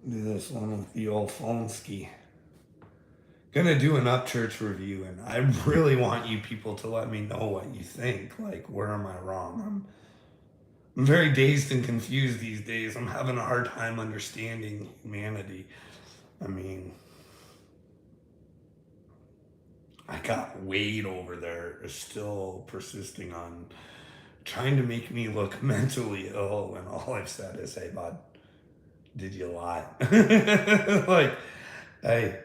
Do this one with the old Fonski. Gonna do an Upchurch review, and I really want you people to let me know what you think. Like, where am I wrong? I'm very dazed and confused these days. I'm having a hard time understanding humanity. I mean, I got Wade over there is still persisting on trying to make me look mentally ill, and all I've said is, "Hey, bud, did you lie?" Like, hey,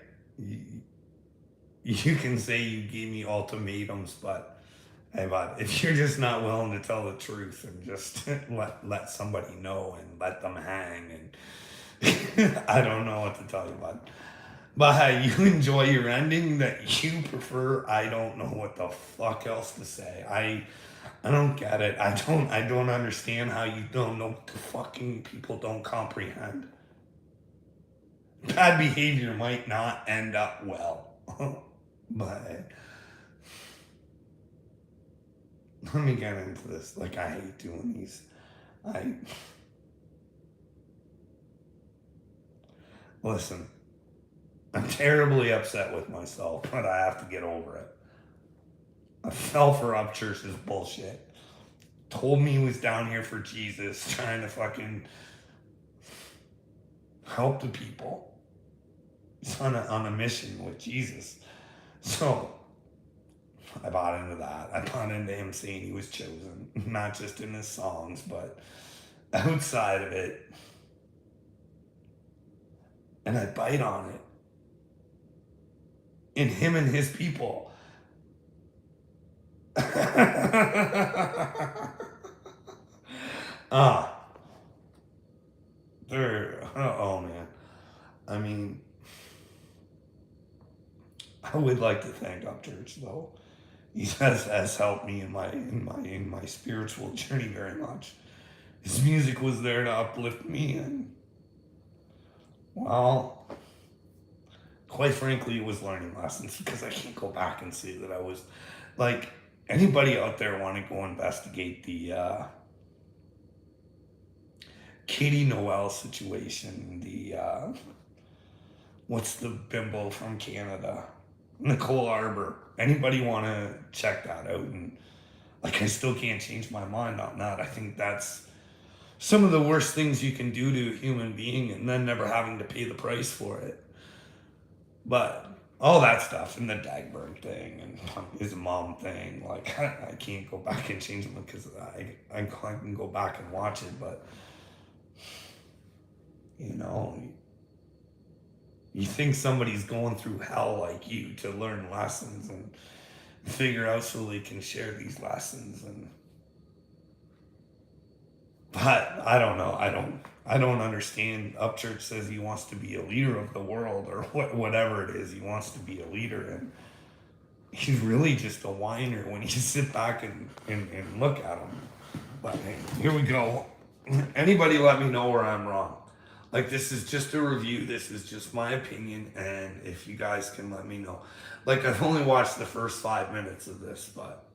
you can say you gave me ultimatums, but hey, bud, if you're just not willing to tell the truth and just let somebody know and let them hang, and I don't know what to tell you, bud. But hey, you enjoy your ending that you prefer. I don't know what the fuck else to say. I don't get it. I don't understand how you don't know what the fucking people don't comprehend. Bad behavior might not end up well. But let me get into this. Like, I hate doing these. I listen. I'm terribly upset with myself, but I have to get over it. I fell for Upchurch's bullshit. Told me he was down here for Jesus, trying to fucking help the people. He's on a mission with Jesus. So I bought into that. I bought into him saying he was chosen, not just in his songs, but outside of it. And I bite on it. In him and his people. Ah, they're, oh man. I mean, I would like to thank Upchurch though. He has helped me in my spiritual journey very much. His music was there to uplift me, and well, quite frankly, it was learning lessons because I can't go back and say that I was like anybody out there want to go investigate the Katie Noel situation, the what's the bimbo from Canada, Nicole Arbor. Anybody want to check that out? And like, I still can't change my mind on that. I think that's some of the worst things you can do to a human being, and then never having to pay the price for it. But all that stuff and the Dagberg thing and his mom thing, like, I can't go back and change them because I can go back and watch it, but you know, you think somebody's going through hell like you to learn lessons and figure out so they can share these lessons. And but I don't know. I don't understand. Upchurch says he wants to be a leader of the world, or whatever it is. He wants to be a leader, and he's really just a whiner when you sit back and look at him. But hey, here we go. Anybody let me know where I'm wrong. Like, this is just a review. This is just my opinion, and if you guys can let me know. Like, I've only watched the first 5 minutes of this, but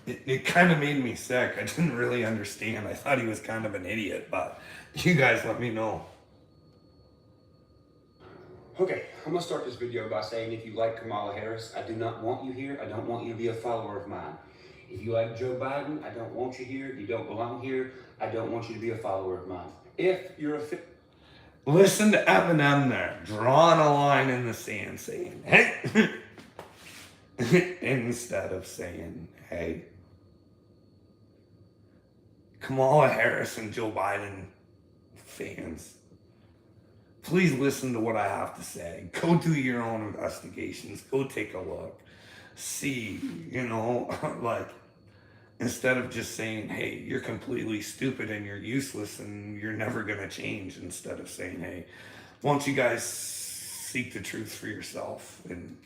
it kind of made me sick. I didn't really understand. I thought he was kind of an idiot, but you guys let me know. Okay, I'm gonna start this video by saying if you like Kamala Harris, I do not want you here. I don't want you to be a follower of mine. If you like Joe Biden, I don't want you here. You don't belong here. I don't want you to be a follower of mine. If you're a Listen to Eminem there, drawing a line in the sand, saying, "Hey," instead of saying, "Hey." Kamala Harris and Joe Biden fans, please listen to what I have to say. Go do your own investigations. Go take a look. See, like, instead of just saying, hey, you're completely stupid and you're useless and you're never going to change, instead of saying, hey, won't you guys seek the truth for yourself? And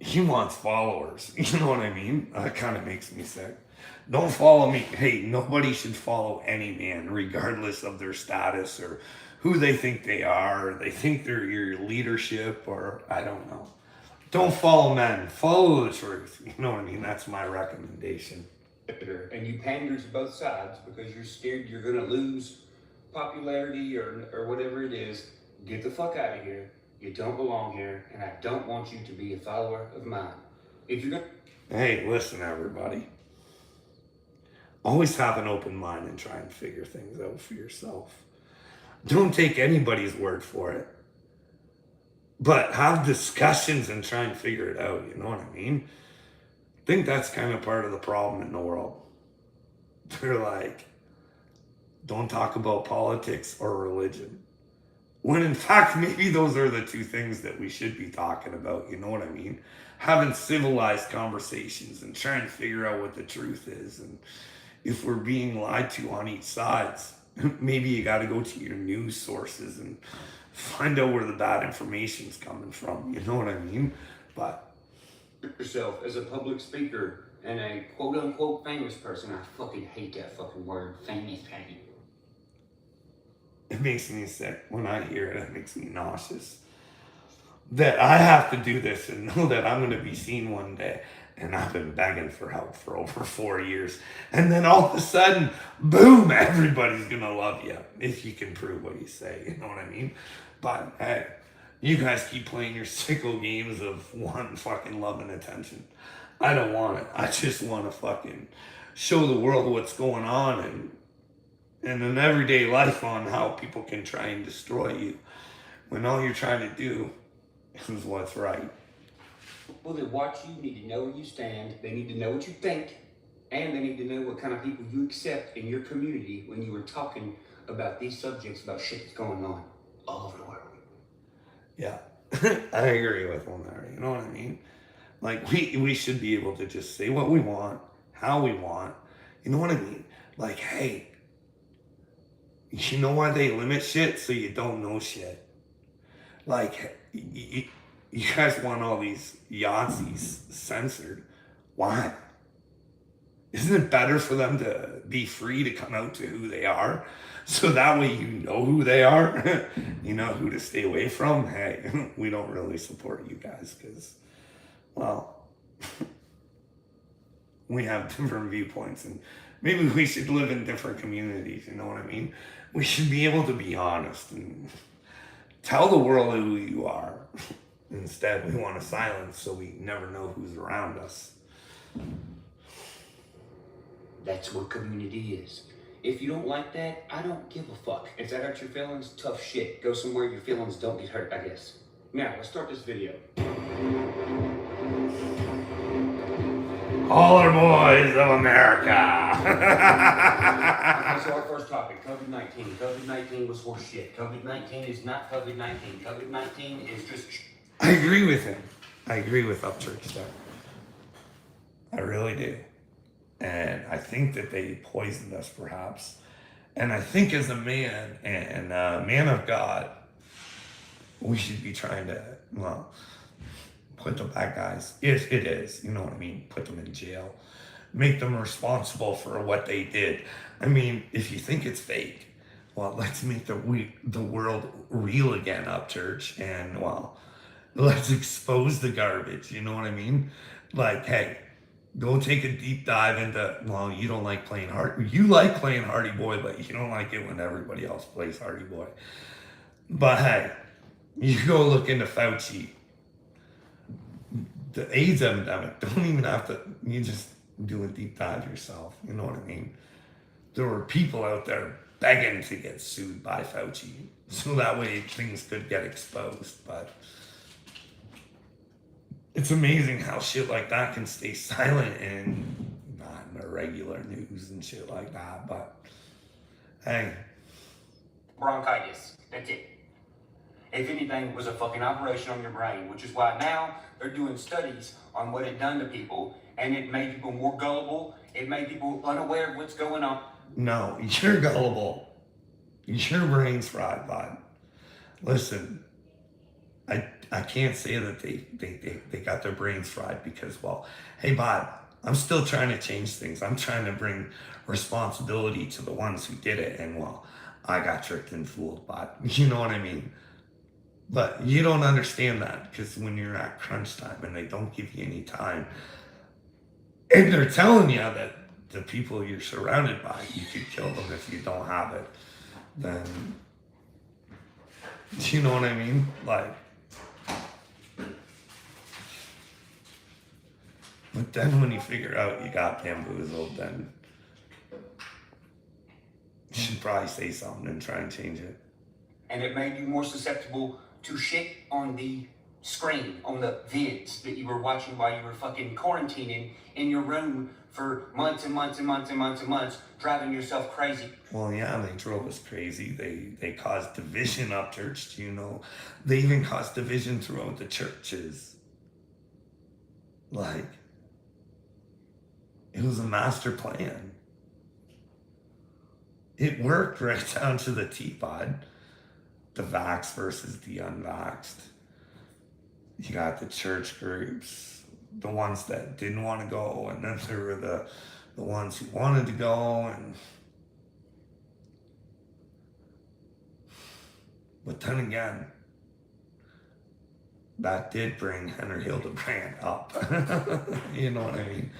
he wants followers. You know what I mean? That kind of makes me sick. Don't follow me. Hey, nobody should follow any man, regardless of their status or who they think they are. Or they think they're your leadership, or I don't know. Don't follow men. Follow the truth. You know what I mean? That's my recommendation. and you pander to both sides because you're scared you're going to lose popularity or whatever it is, get the fuck out of here. You don't belong here, and I don't want you to be a follower of mine. If you're going Hey, listen, everybody. Always have an open mind and try and figure things out for yourself. Don't take anybody's word for it. But have discussions and try and figure it out. You know what I mean? I think that's kind of part of the problem in the world. They're like, don't talk about politics or religion. When in fact, maybe those are the two things that we should be talking about. You know what I mean? Having civilized conversations and trying to figure out what the truth is. And if we're being lied to on each side, maybe you got to go to your news sources and find out where the bad information's coming from. You know what I mean? But yourself as a public speaker and a quote unquote famous person, I fucking hate that fucking word, famous person. it makes me sick when I hear it. It makes me nauseous. That I have to do this and know that I'm going to be seen one day. And I've been begging for help for over 4 years. And then all of a sudden, boom, everybody's going to love you if you can prove what you say. You know what I mean? But hey, you guys keep playing your sicko games of wanting fucking love and attention. I don't want it. I just want to fucking show the world what's going on and in everyday life on how people can try and destroy you when all you're trying to do is what's right. People that watch you need to know where you stand, they need to know what you think, and they need to know what kind of people you accept in your community when you are talking about these subjects, about shit that's going on all over the world. Yeah, I agree with one there. You know what I mean? Like, we should be able to just say what we want, how we want. You know what I mean? Like, hey, you know why they limit shit? So you don't know shit. Like, you guys want all these Yahtzees censored. Why? Isn't it better for them to be free to come out to who they are? So that way you know who they are. You know who to stay away from. Hey, we don't really support you guys because, well, we have different viewpoints and maybe we should live in different communities. You know what I mean? We should be able to be honest and tell the world who you are. Instead, we want to silence so we never know who's around us. That's what community is. If you don't like that, I don't give a fuck. If that hurts your feelings, tough shit. Go somewhere your feelings don't get hurt, I guess. Now, let's start this video. All our boys of America. Okay, so our first topic, COVID-19. COVID-19 was horse shit. COVID-19 is not COVID-19. COVID-19 is just... I agree with him. I agree with Upchurch there. I really do. And I think that they poisoned us perhaps. And I think as a man and a man of God, we should be trying to, well, put the bad guys, if it is, you know what I mean, put them in jail. Make them responsible for what they did. I mean, if you think it's fake, well, let's make the world real again, Upchurch. And, well, let's expose the garbage, you know what I mean? Like, hey, go take a deep dive into, well, you don't like playing you like playing Hardy Boy, but you don't like it when everybody else plays Hardy Boy. But hey, you go look into Fauci. The AIDS epidemic, don't even have to, you just do a deep dive yourself, you know what I mean? There were people out there begging to get sued by Fauci, so that way things could get exposed, but it's amazing how shit like that can stay silent and not in the regular news and shit like that. But hey, bronchitis. That's it. If anything, it was a fucking operation on your brain, which is why now they're doing studies on what it done to people, and it made people more gullible. It made people unaware of what's going on. no, you're gullible. Your brain's fried, bud. Listen, I can't say that they got their brains fried because, well, hey, bud, I'm still trying to change things. I'm trying to bring responsibility to the ones who did it. And, well, I got tricked and fooled, bud. You know what I mean? But you don't understand that because when you're at crunch time and they don't give you any time, and they're telling you that the people you're surrounded by, you could kill them if you don't have it. Then, do you know what I mean? Like, but then when you figure out you got bamboozled, then you should probably say something and try and change it. And it made you more susceptible to shit on the screen, on the vids that you were watching while you were fucking quarantining in your room for months and months and months and months and months, driving yourself crazy. Well, yeah, they drove us crazy. They caused division up church, you know. They even caused division throughout the churches. Like, it was a master plan. It worked right down to the teapot. The vax versus the unvaxxed. You got the church groups, the ones that didn't want to go, and then there were the ones who wanted to go, and but then again, that did bring Henry Hildebrand up. You know what I mean?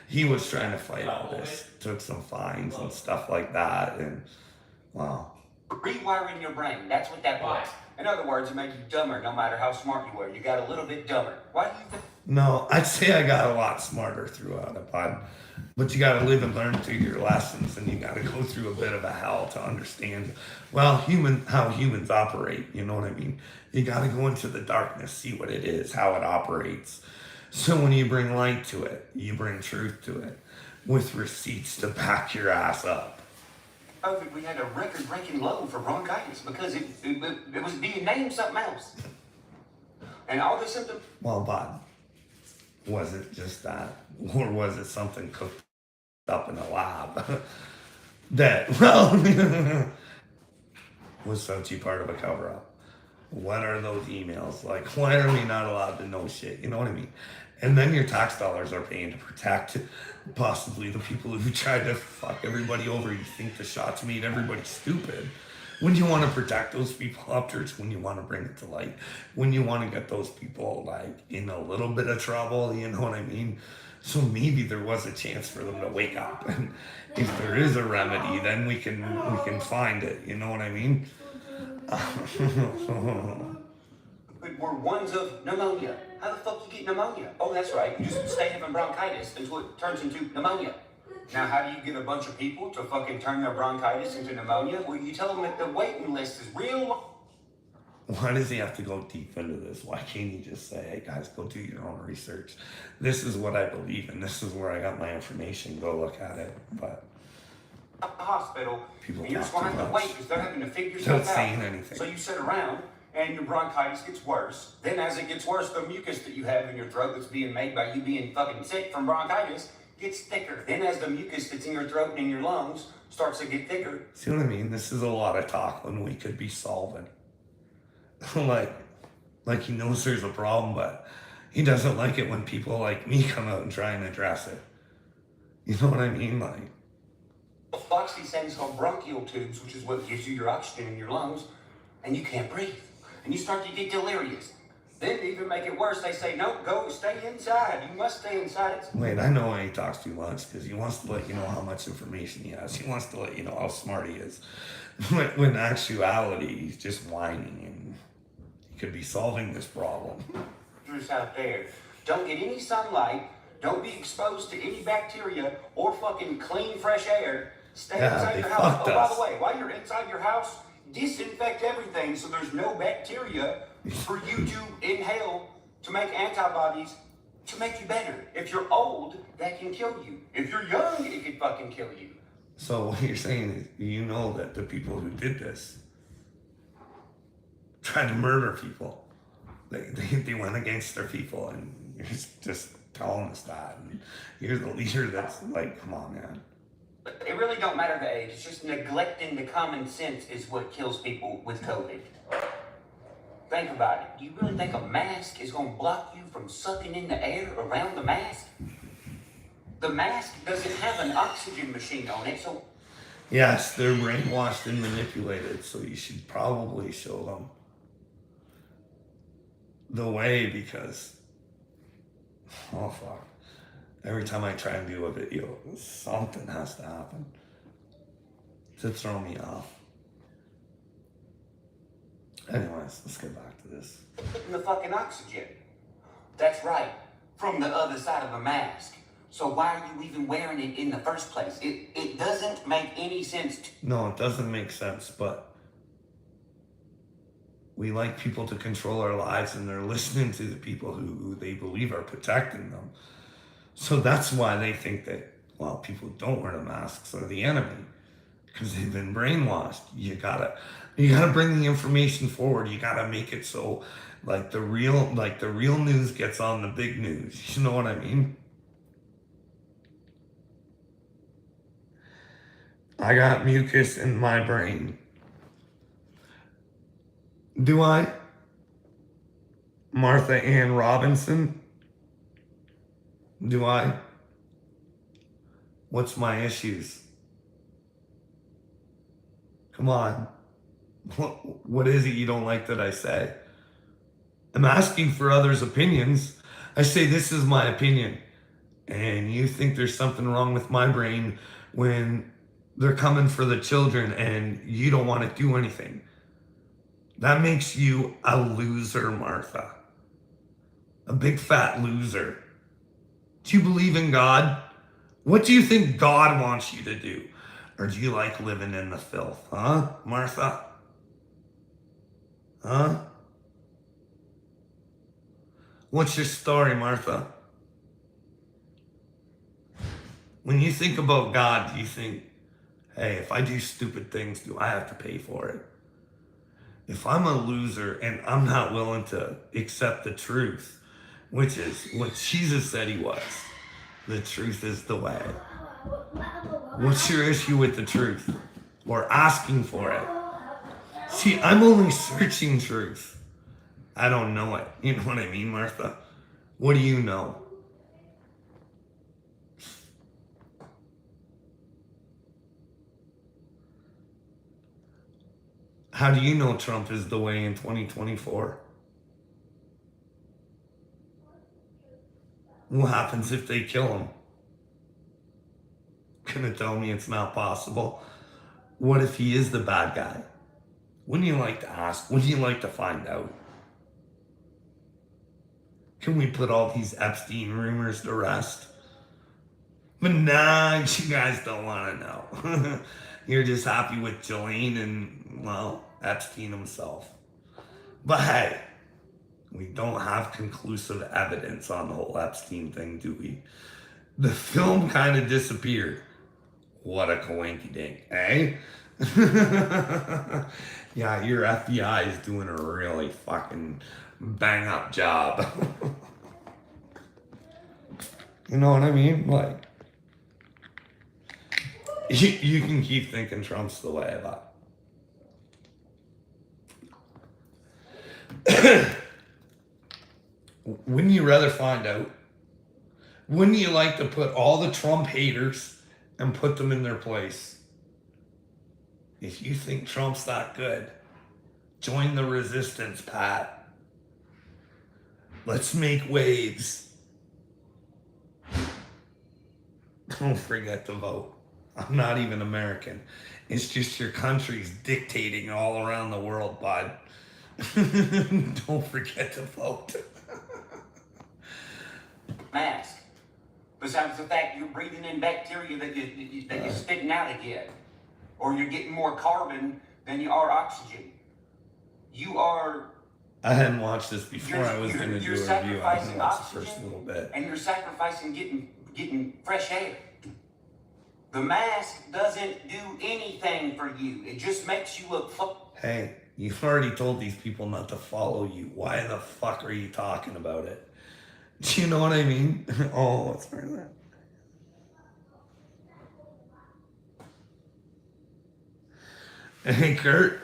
He was trying to fight all this, took some fines and stuff like that, and wow. Rewiring your brain, that's what that was. In other words, it made you dumber no matter how smart you were. You got a little bit dumber. Why do you think? No, I'd say I got a lot smarter throughout it, but you got to live and learn through your lessons, and you got to go through a bit of a hell to understand, well, how humans operate. You know what I mean? You got to go into the darkness, see what it is, how it operates. So when you bring light to it, you bring truth to it, with receipts to back your ass up. COVID, we had a record-breaking low for bronchitis because it was being named something else. And all the symptoms. Well, but was it just that? Or was it something cooked up in a lab? That, well, was Sochi part of a cover-up? What are those emails? Like, why are we not allowed to know shit? You know what I mean? And then your tax dollars are paying to protect possibly the people who tried to fuck everybody over. You think the shots made everybody stupid. When you want to protect those people up church, when you want to bring it to light, when you want to get those people like in a little bit of trouble, you know what I mean? So maybe there was a chance for them to wake up. And if there is a remedy, then we can find it. You know what I mean? Were ones of pneumonia. How the fuck you get pneumonia? Oh, that's right. You just stay having bronchitis until it turns into pneumonia. Now, how do you get a bunch of people to fucking turn their bronchitis into pneumonia? Well, you tell them that the waiting list is real long. Why does he have to go deep into this? Why can't he just say, hey guys, go do your own research. This is what I believe in. This is where I got my information. Go look at it. But hospital, people and you're just going to have to wait because they're having to figure without stuff out. saying anything. So you sit around and your bronchitis gets worse. Then as it gets worse, the mucus that you have in your throat that's being made by you being fucking sick from bronchitis gets thicker. Then as the mucus that's in your throat and in your lungs starts to get thicker. See what I mean? This is a lot of talk when we could be solving. like he knows there's a problem, but he doesn't like it when people like me come out and try and address it. You know what I mean? Like, Foxy sends home bronchial tubes, which is what gives you your oxygen in your lungs, and you can't breathe. And you start to get delirious. Then to even make it worse, they say, no, go stay inside. You must stay inside. wait, I know why he talks too much, because he wants to let you know how much information he has. He wants to let you know how smart he is. When in actuality, he's just whining, and he could be solving this problem. Out there. Don't get any sunlight. Don't be exposed to any bacteria or fucking clean, fresh air. Stay inside your house. Oh, by the way, while you're inside your house, disinfect everything so there's no bacteria for you to inhale to make antibodies to make you better. If you're old, that can kill you. If you're young, it could fucking kill you. So what you're saying is, you know that the people who did this tried to murder people. They went against their people, and you're just telling us that. And you're the leader that's like, come on, man. It really don't matter the age. It's just neglecting the common sense is what kills people with COVID. Think about it. Do you really think a mask is going to block you from sucking in the air around the mask? The mask doesn't have an oxygen machine on it, so... Yes, they're brainwashed and manipulated, so you should probably show them the way, because, oh fuck, Every time I try and do a video, something has to happen to throw me off. Anyways, let's get back to this. The fucking oxygen. That's right. From the other side of a mask. So why are you even wearing it in the first place? It doesn't make any sense. No, it doesn't make sense, but we like people to control our lives, and they're listening to the people who they believe are protecting them. So that's why they think that, well, people who don't wear the masks are the enemy, because they've been brainwashed. You gotta bring the information forward. You gotta make it so like the real news gets on the big news. You know what I mean? I got mucus in my brain. Do I? Martha Ann Robinson? Do I? What's my issues? Come on. What is it you don't like that I say? I'm asking for others' opinions. I say this is my opinion. And you think there's something wrong with my brain when they're coming for the children and you don't want to do anything. That makes you a loser, Martha. A big fat loser. Do you believe in God? What do you think God wants you to do? Or do you like living in the filth, huh, Martha? Huh? What's your story, Martha? When you think about God, do you think, hey, if I do stupid things, do I have to pay for it? If I'm a loser and I'm not willing to accept the truth, which is what Jesus said he was, the truth is the way. What's your issue with the truth? Or asking for it? See, I'm only searching truth. I don't know it. You know what I mean, Martha? What do you know? How do you know Trump is the way in 2024? What happens if they kill him? Gonna tell me it's not possible? What if he is the bad guy? Wouldn't you like to ask? Wouldn't you like to find out? Can we put all these Epstein rumors to rest? But nah, you guys don't want to know. You're just happy with Jolene and, well, Epstein himself. But hey, we don't have conclusive evidence on the whole Epstein thing, do we? The film kind of disappeared. What a coinky dink, eh? Yeah, your FBI is doing a really fucking bang up job. You know what I mean? Like, you can keep thinking Trump's the way, but wouldn't you rather find out? Wouldn't you like to put all the Trump haters and put them in their place? If you think Trump's that good, join the resistance, Pat. Let's make waves. Don't forget to vote. I'm not even American. It's just your country's dictating all around the world, bud. Don't forget to vote. Mask. Besides the fact you're breathing in bacteria that you're spitting out again. Or you're getting more carbon than you are oxygen. You are... I hadn't watched this before. I was going to do a review. I sacrificing watched the oxygen first little bit. and you're sacrificing getting fresh air. The mask doesn't do anything for you. It just makes you look... Hey, you've already told these people not to follow you. Why the fuck are you talking about it? Do you know what I mean? Oh, what's wrong with that? Hey, Kurt.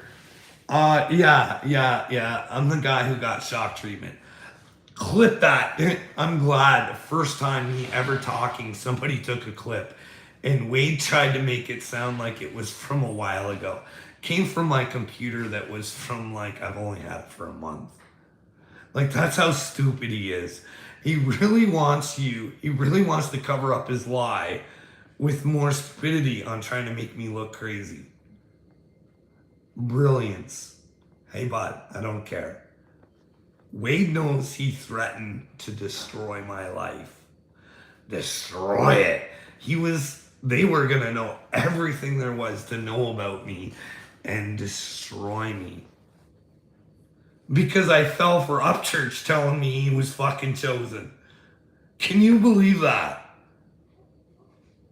Yeah. I'm the guy who got shock treatment. Clip that. I'm glad the first time me ever talking, somebody took a clip and Wade tried to make it sound like it was from a while ago. Came from my computer that was from like, I've only had it for a month. Like, that's how stupid he is. He really wants to cover up his lie with more stupidity on trying to make me look crazy. Brilliance. Hey, bud, I don't care. Wade knows he threatened to destroy my life. Destroy it. They were gonna know everything there was to know about me and destroy me. Because I fell for Upchurch telling me he was fucking chosen. Can you believe that?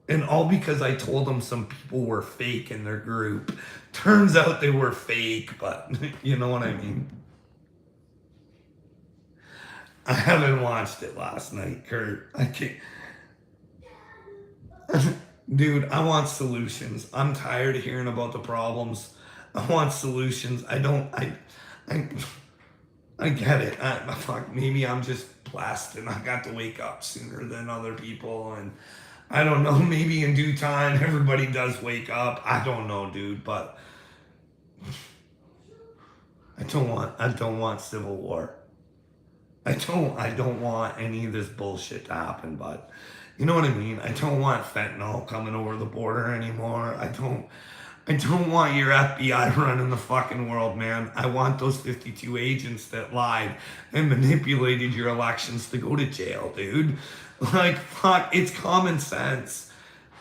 And all because I told them some people were fake in their group. Turns out they were fake, but you know what I mean? I haven't watched it last night, Kurt. I can't. Dude, I want solutions. I'm tired of hearing about the problems. I want solutions. I get it. Fuck, maybe I'm just blessed and I got to wake up sooner than other people, and I don't know, maybe in due time everybody does wake up. I don't know, dude, but I don't want civil war. I don't want any of this bullshit to happen, but you know what I mean? I don't want fentanyl coming over the border anymore. I don't want your FBI running the fucking world, man. I want those 52 agents that lied and manipulated your elections to go to jail, dude. Like, fuck, it's common sense.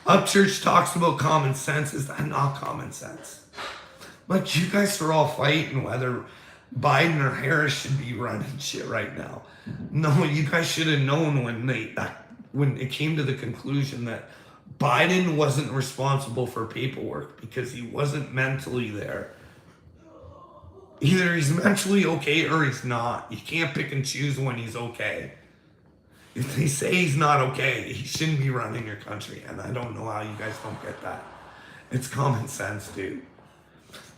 Upchurch talks about common sense. Is that not common sense? Like, you guys are all fighting whether Biden or Harris should be running shit right now. No, you guys should have known when it came to the conclusion that Biden wasn't responsible for paperwork because he wasn't mentally there. Either he's mentally okay or he's not. You can't pick and choose when he's okay. If they say he's not okay, he shouldn't be running your country. And I don't know how you guys don't get that. It's common sense, dude.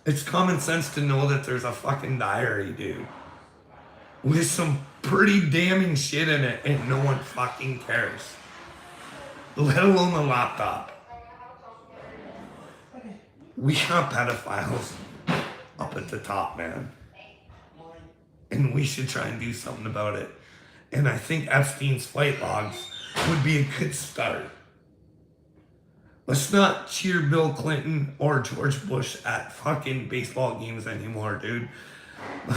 It's common sense to know that there's a fucking diary, dude, with some pretty damning shit in it and no one fucking cares. Let alone the laptop. We got pedophiles up at the top, man. And we should try and do something about it. And I think Epstein's flight logs would be a good start. Let's not cheer Bill Clinton or George Bush at fucking baseball games anymore, dude.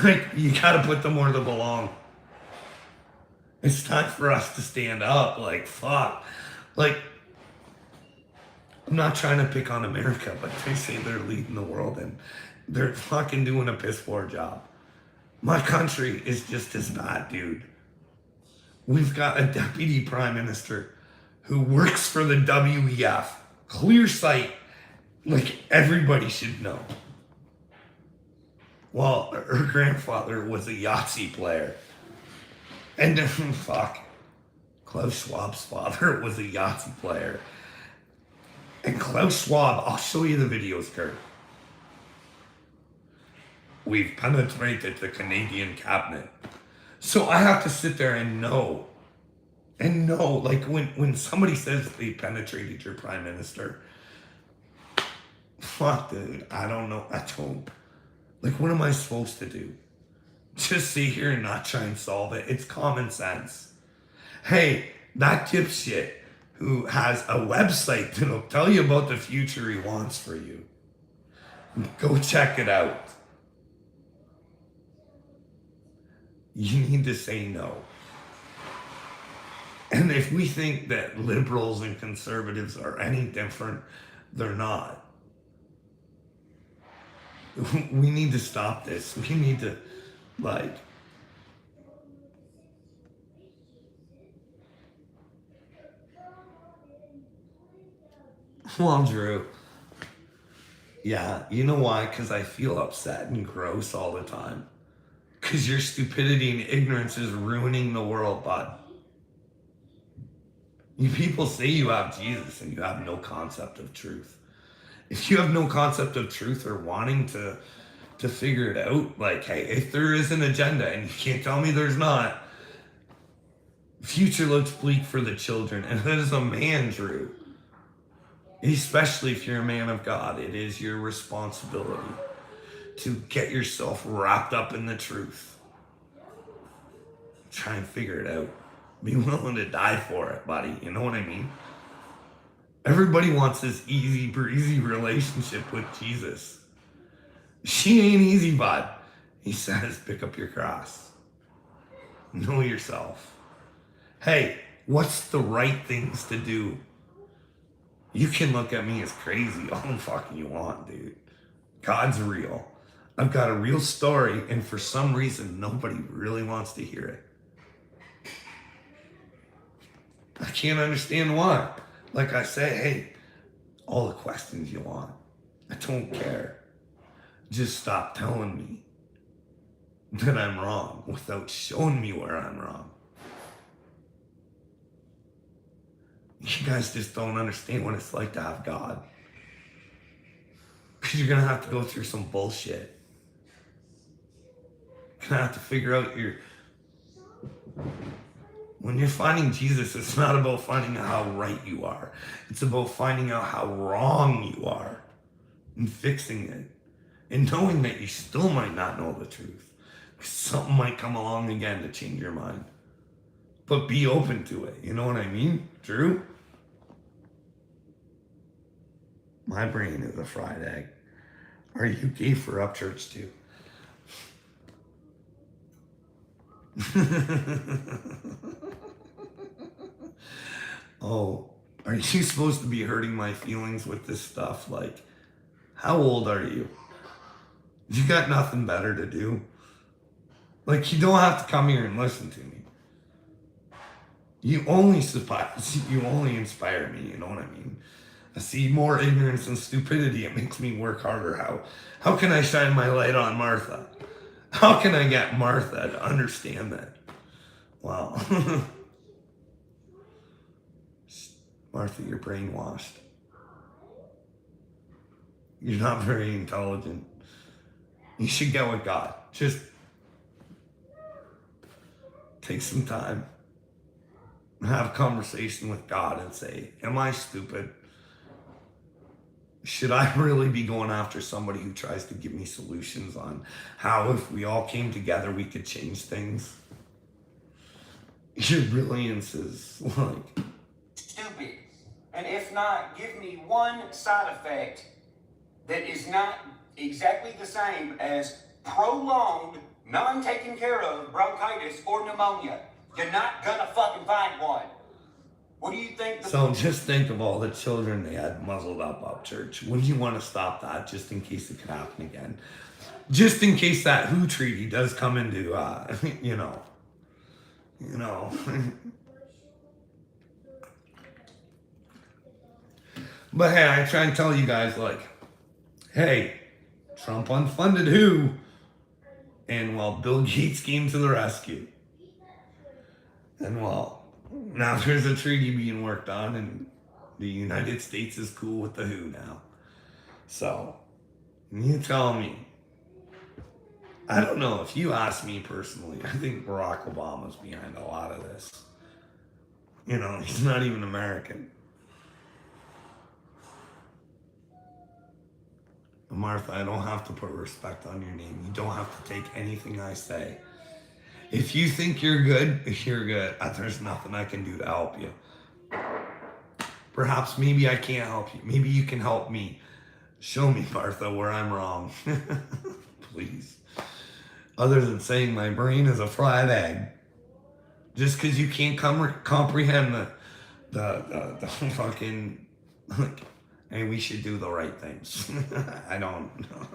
Like, you gotta put them where they belong. It's time for us to stand up. Like, fuck. Like, I'm not trying to pick on America, but they say they're leading the world and they're fucking doing a piss poor job. My country is just as bad, dude. We've got a deputy prime minister who works for the WEF. Clear sight, like everybody should know. Well, her grandfather was a Yahtzee player. And then, fuck, Klaus Schwab's father was a Yahtzee player. And Klaus Schwab, I'll show you the videos, Kurt. We've penetrated the Canadian cabinet. So I have to sit there and know, like when somebody says they penetrated your prime minister, fuck, dude, I don't know. Like, what am I supposed to do? Just sit here and not try and solve it? It's common sense. Hey, that dipshit who has a website that'll tell you about the future he wants for you, go check it out. You need to say no. And if we think that liberals and conservatives are any different, they're not. We need to stop this. We need to, like, well, Drew, yeah, you know why? Because I feel upset and gross all the time. Because your stupidity and ignorance is ruining the world, bud. You people say you have Jesus and you have no concept of truth. If you have no concept of truth or wanting to figure it out, like, hey, if there is an agenda and you can't tell me there's not, future looks bleak for the children. And as a man, Drew, especially if you're a man of God, it is your responsibility to get yourself wrapped up in the truth. Try and figure it out. Be willing to die for it, buddy. You know what I mean? Everybody wants this easy breezy relationship with Jesus. She ain't easy, bud. He says, pick up your cross. Know yourself. Hey, what's the right things to do? You can look at me as crazy all the fucking you want, dude. God's real. I've got a real story, and for some reason, nobody really wants to hear it. I can't understand why. Like I say, hey, all the questions you want. I don't care. Just stop telling me that I'm wrong without showing me where I'm wrong. You guys just don't understand what it's like to have God. Because you're going to have to go through some bullshit. You're going to have to figure out when you're finding Jesus, it's not about finding out how right you are. It's about finding out how wrong you are and fixing it. And knowing that you still might not know the truth. Something might come along again to change your mind. But be open to it. You know what I mean? Drew? My brain is a fried egg. Are you gay for Upchurch too? Oh, are you supposed to be hurting my feelings with this stuff? Like, how old are you? You got nothing better to do? Like, you don't have to come here and listen to me. You only inspire me, you know what I mean? I see more ignorance and stupidity. It makes me work harder. How can I shine my light on Martha? How can I get Martha to understand that? Wow. Martha, you're brainwashed. You're not very intelligent. You should get with God. Just take some time. Have a conversation with God and say, am I stupid? Should I really be going after somebody who tries to give me solutions on how, if we all came together, we could change things? Your brilliance is like... stupid. And if not, give me one side effect that is not exactly the same as prolonged, non-taken care of bronchitis or pneumonia. You're not gonna fucking find one. What do you think? So just think of all the children they had muzzled up church. Wouldn't you want to stop that just in case it could happen again? Just in case that WHO treaty does come into, you know. But hey, I try and tell you guys, like, hey, Trump unfunded WHO, and well, Bill Gates came to the rescue. And well, now there's a treaty being worked on, and the United States is cool with the WHO now. So, you tell me. I don't know. If you ask me personally, I think Barack Obama's behind a lot of this. You know, he's not even American. Martha, I don't have to put respect on your name. You don't have to take anything I say. If you think you're good, you're good. There's nothing I can do to help you. Perhaps maybe I can't help you. Maybe you can help me. Show me, Martha, where I'm wrong. Please. Other than saying my brain is a fried egg. Just because you can't comprehend the fucking... Like, and we should do the right things. I don't know.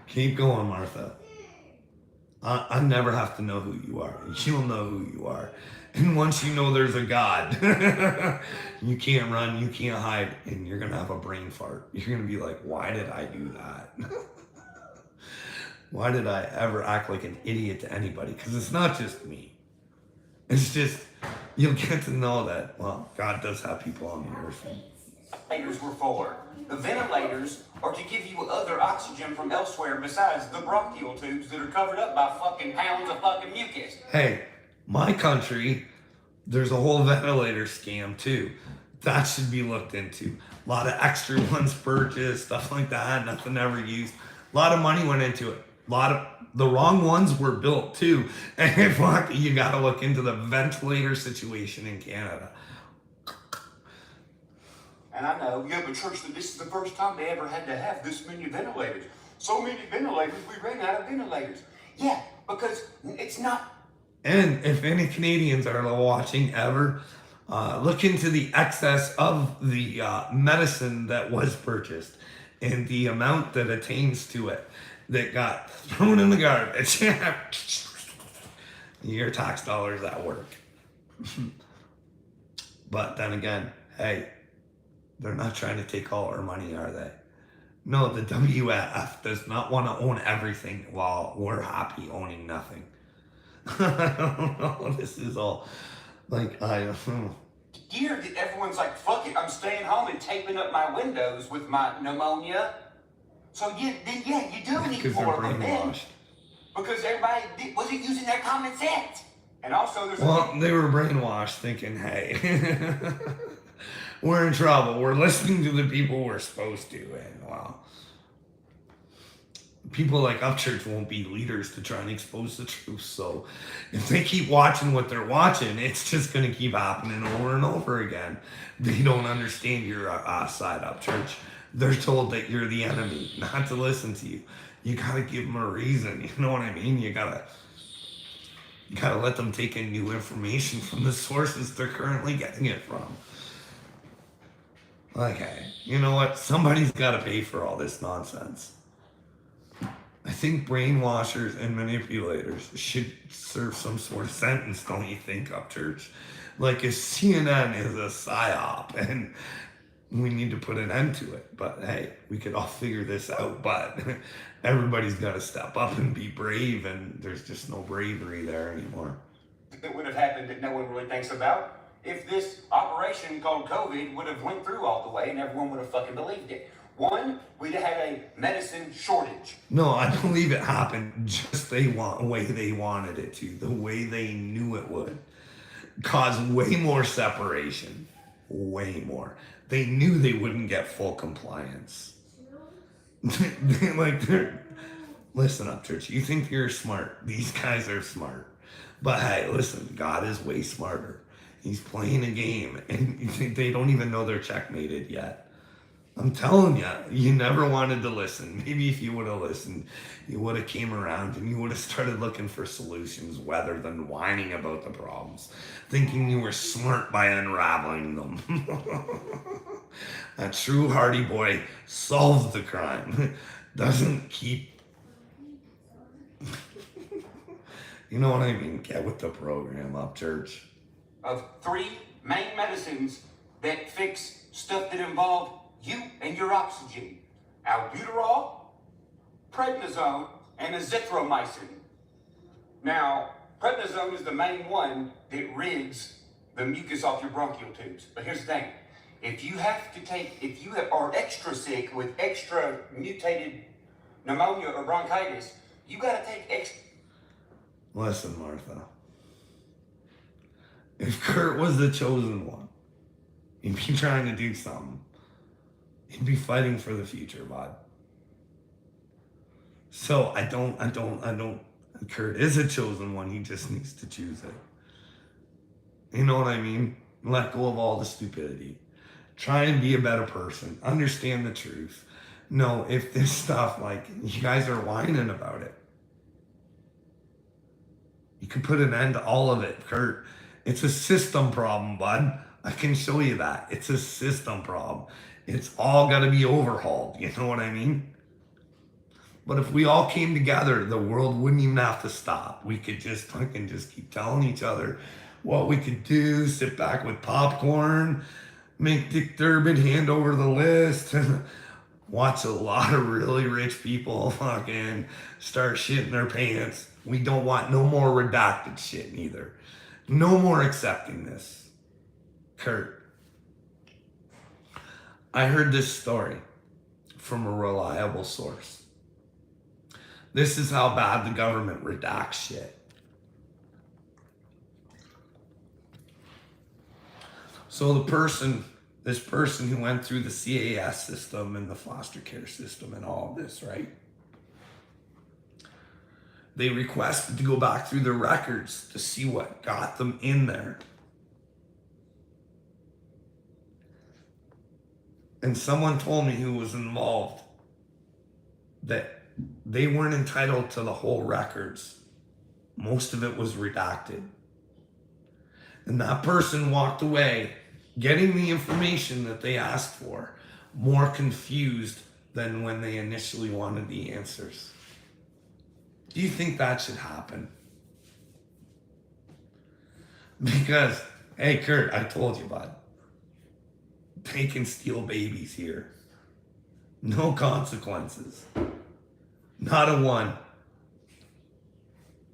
Keep going, Martha. I never have to know who you are. You'll know who you are. And once you know there's a God, you can't run, you can't hide, and you're going to have a brain fart. You're going to be like, why did I do that? Why did I ever act like an idiot to anybody? Because it's not just me. It's just, you'll get to know that, well, God does have people on the earth. Ventilators were for. The ventilators are to give you other oxygen from elsewhere besides the bronchial tubes that are covered up by fucking pounds of fucking mucus. Hey, my country, there's a whole ventilator scam too. That should be looked into. A lot of extra ones purchased, stuff like that, nothing ever used. A lot of money went into it. lot of the wrong ones were built too. And fuck, you got to look into the ventilator situation in Canada. And I know, yeah, but church, this is the first time they ever had to have this many ventilators. So many ventilators, we ran out of ventilators. Yeah, because it's not. And if any Canadians are watching ever, look into the excess of the medicine that was purchased and the amount that attains to it that got thrown in the garbage. Your tax dollars at work. But then again, hey, they're not trying to take all our money, are they? No, the WF does not want to own everything while we're happy owning nothing. I don't know. This is all like Here, that everyone's like, fuck it, I'm staying home and taping up my windows with my pneumonia. So you do need because they're more of them then. brainwashed. Because everybody wasn't using their common sense. And also there's they were brainwashed thinking, hey, we're in trouble. We're listening to the people we're supposed to. And well, people like Upchurch won't be leaders to try and expose the truth. So if they keep watching what they're watching, it's just going to keep happening over and over again. They don't understand your side, Upchurch. They're told that you're the enemy, not to listen to you. You got to give them a reason. You know what I mean? You got to let them take in new information from the sources they're currently getting it from. Like, hey, you know what? Somebody's got to pay for all this nonsense. I think brainwashers and manipulators should serve some sort of sentence, don't you think, Upchurch? Like, if CNN is a psyop and we need to put an end to it. But hey, we could all figure this out, but everybody's got to step up and be brave, and there's just no bravery there anymore. That would have happened that no one really thinks about if this operation called COVID would have went through all the way and everyone would have fucking believed it. One, we'd have had a medicine shortage. No, I believe it happened just the way they wanted it to, the way they knew it would. Cause way more separation. Way more. They knew they wouldn't get full compliance. Listen, Upchurch, you think you're smart. These guys are smart. But hey, listen, God is way smarter. He's playing a game, and they don't even know they're checkmated yet. I'm telling you, you never wanted to listen. Maybe if you would have listened, you would have came around and you would have started looking for solutions rather than whining about the problems, thinking you were smart by unraveling them. A true Hardy boy solves the crime, doesn't keep... You know what I mean? Get with the program, Upchurch. Of 3 main medicines that fix stuff that involve you and your oxygen: albuterol, prednisone, and azithromycin. Now, prednisone is the main one that rids the mucus off your bronchial tubes. But here's the thing: if you are extra sick with extra mutated pneumonia or bronchitis, you gotta take extra. Listen, Martha. If Kurt was the chosen one, he'd be trying to do something. He'd be fighting for the future, bud. So I don't. Kurt is a chosen one. He just needs to choose it. You know what I mean? Let go of all the stupidity. Try and be a better person. Understand the truth. No, if this stuff, like, you guys are whining about it, you can put an end to all of it, Kurt. It's a system problem, bud. I can show you that. It's a system problem. It's all got to be overhauled. You know what I mean? But if we all came together, the world wouldn't even have to stop. We could just fucking just keep telling each other what we could do, sit back with popcorn, make Dick Durbin hand over the list, watch a lot of really rich people fucking start shitting their pants. We don't want no more redacted shit neither. No more accepting this. Kurt, I heard this story from a reliable source. This is how bad the government redacts shit. So this person who went through the CAS system and the foster care system and all of this, right? They requested to go back through their records to see what got them in there. And someone told me who was involved that they weren't entitled to the whole records. Most of it was redacted. And that person walked away getting the information that they asked for, more confused than when they initially wanted the answers. Do you think that should happen? Because, hey, Kurt, I told you, bud. They can steal babies here. No consequences. Not a one.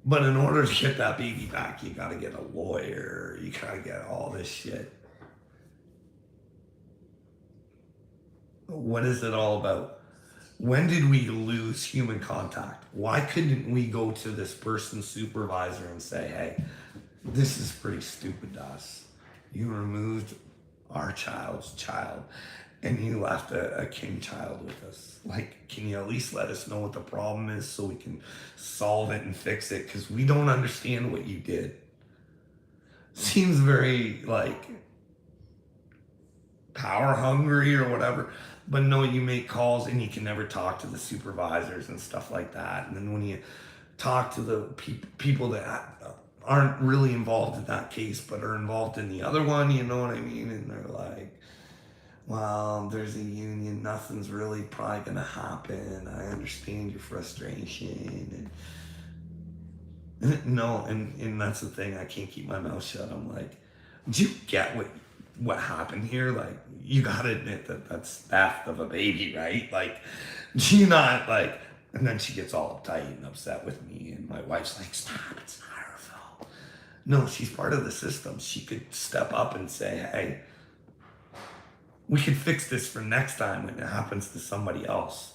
But in order to get that baby back, you gotta get a lawyer. You gotta get all this shit. What is it all about? When did we lose human contact? Why couldn't we go to this person's supervisor and say, hey, this is pretty stupid to us. You removed our child's child and you left a king child with us. Like, can you at least let us know what the problem is so we can solve it and fix it? Because we don't understand what you did. Seems very, like, power hungry or whatever. But no, you make calls and you can never talk to the supervisors and stuff like that. And then when you talk to the people that aren't really involved in that case, but are involved in the other one, you know what I mean? And they're like, well, there's a union, nothing's really probably gonna happen. I understand your frustration. And no, and that's the thing, I can't keep my mouth shut. I'm like, do you get what happened here? Like, you gotta admit that that's theft of a baby, right? Like, do you not, like, and then she gets all uptight and upset with me, and my wife's like, stop, it's not her fault. No, she's part of the system. She could step up and say, hey, we could fix this for next time when it happens to somebody else.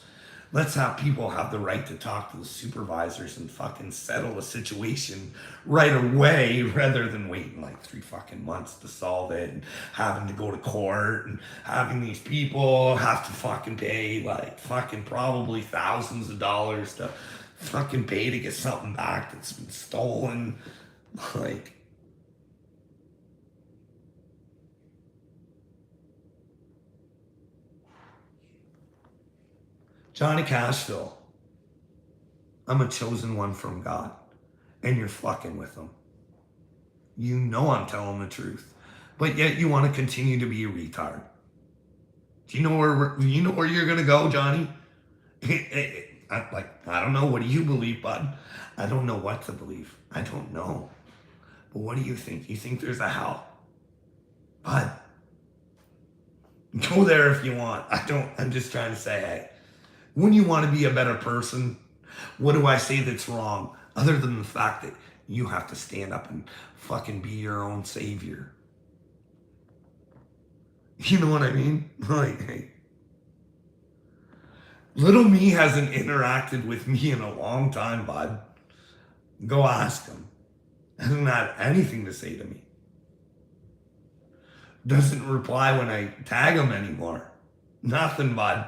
Let's have people have the right to talk to the supervisors and fucking settle a situation right away rather than waiting like 3 fucking months to solve it and having to go to court and having these people have to fucking pay like fucking probably thousands of dollars to fucking pay to get something back that's been stolen. Like, Johnny Cashville, I'm a chosen one from God, and you're fucking with him. You know I'm telling the truth, but yet you want to continue to be a retard. Do you know where you're gonna go, Johnny? I don't know. What do you believe, bud? I don't know what to believe. I don't know. But what do you think? You think there's a hell? Bud, go there if you want. I'm just trying to say, hey, when you want to be a better person, what do I say that's wrong? Other than the fact that you have to stand up and fucking be your own savior. You know what I mean? Like, hey, little me hasn't interacted with me in a long time, bud. Go ask him. Hasn't had anything to say to me. Doesn't reply when I tag him anymore. Nothing, bud.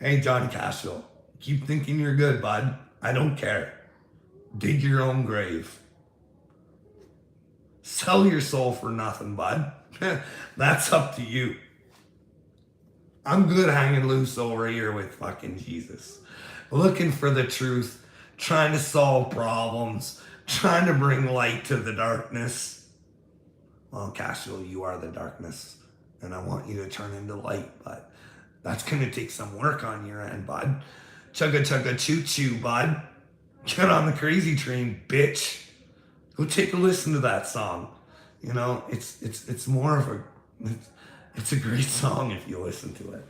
Hey, Johnny Cashville, keep thinking you're good, bud. I don't care. Dig your own grave. Sell your soul for nothing, bud. That's up to you. I'm good hanging loose over here with fucking Jesus. Looking for the truth, trying to solve problems, trying to bring light to the darkness. Well, Cashville, you are the darkness, and I want you to turn into light, but that's gonna take some work on your end, bud. Chugga chugga choo choo, bud. Get on the crazy train, bitch. Go take a listen to that song. You know, it's more of it's a great song if you listen to it.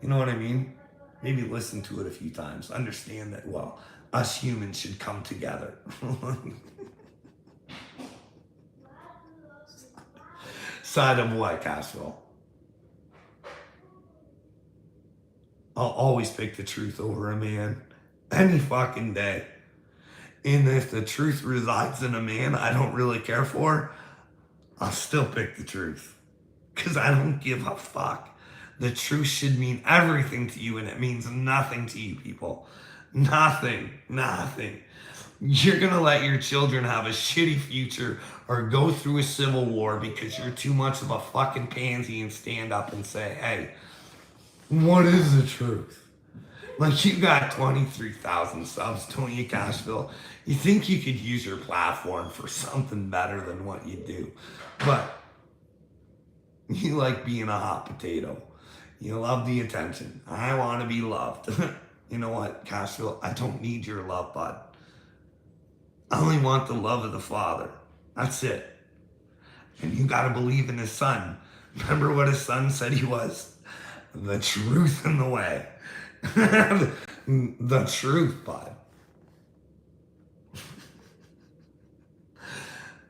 You know what I mean? Maybe listen to it a few times. Understand that, well, us humans should come together. Side of what, Cashville? I'll always pick the truth over a man. Any fucking day. And if the truth resides in a man I don't really care for, I'll still pick the truth. Because I don't give a fuck. The truth should mean everything to you, and it means nothing to you people. Nothing. You're gonna let your children have a shitty future or go through a civil war because you're too much of a fucking pansy and stand up and say, hey, what is the truth? Like, you got 23,000 subs, don't you, Cashville? You think you could use your platform for something better than what you do. But you like being a hot potato. You love the attention. I want to be loved. You know what, Cashville? I don't need your love, bud. I only want the love of the Father. That's it. And you got to believe in his Son. Remember what his Son said he was? The truth and the way. The truth, bud.